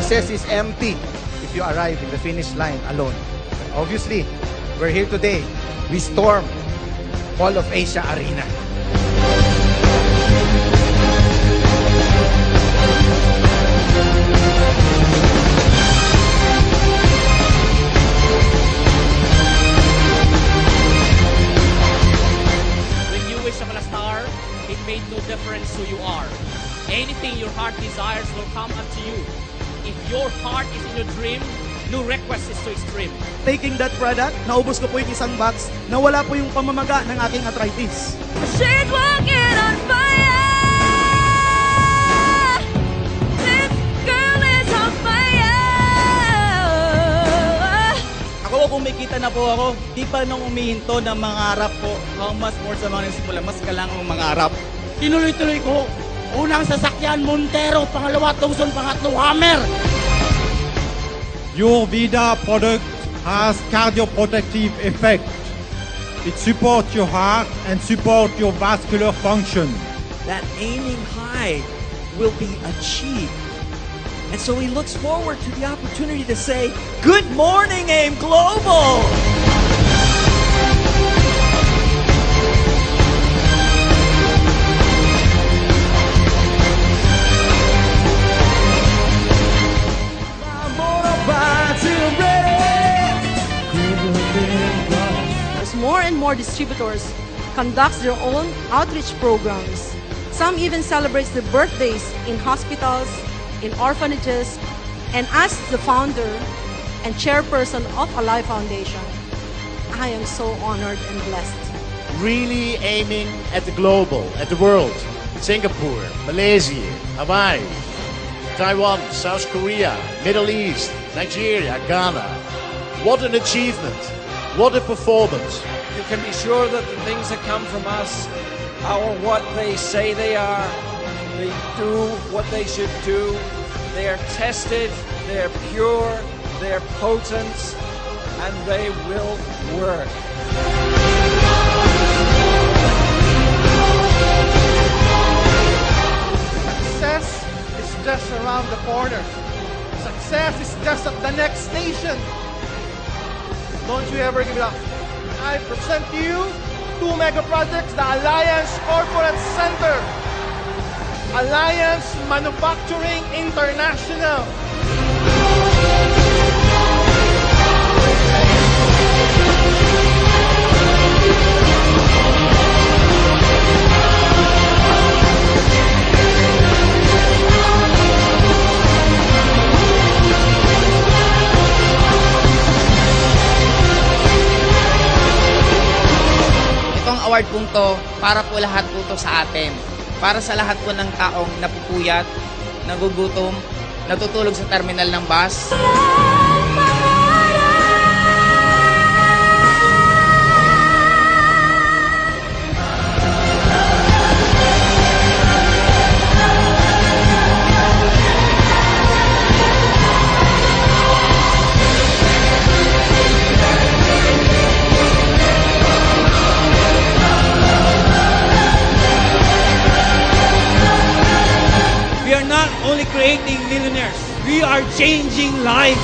success is empty if you arrive in the finish line alone. Obviously, we're here today. We storm Mall of Asia Arena. When you wish upon a star, it made no difference who you are. Anything your heart desires will come unto you. If your heart is in your dream, no request is too extreme. Taking that product, naubos ko po yung isang box, nawala po yung pamamaga ng aking arthritis. She's walking on fire. This girl is on fire. Ako kung may kita na po ako, di pa nang umihinto ng mangarap po. How much more sa mga nagsimula, mas kailangan mong mangarap. Tinuloy-tuloy ko. Unang sasakyan, Montero. Pangalawa, Tucson. Pangatlo, Hammer. Your Vida product has cardioprotective effect. It supports your heart and supports your vascular function. That aiming high will be achieved. And so he looks forward to the opportunity to say, "Good morning, AIM Global!" As more and more distributors conducts their own outreach programs. Some even celebrates their birthdays in hospitals, in orphanages, and as the founder and chairperson of Alive Foundation, I am so honored and blessed. Really aiming at the global, at the world. Singapore, Malaysia, Hawaii, Taiwan, South Korea, Middle East, Nigeria, Ghana. What an achievement. What a performance. You can be sure that the things that come from us are what they say they are. They do what they should do. They are tested, they're pure, they're potent, and they will work. Success is just around the corner. Success is just at the next station. Don't you ever give it up. I present to you two mega projects, the Alliance Corporate Center, Alliance Manufacturing International. Itong award po to, para po lahat po to sa atin. Para sa lahat po ng taong napupuyat, nagugutom, natutulog sa terminal ng bus. We are not only creating millionaires, we are changing lives.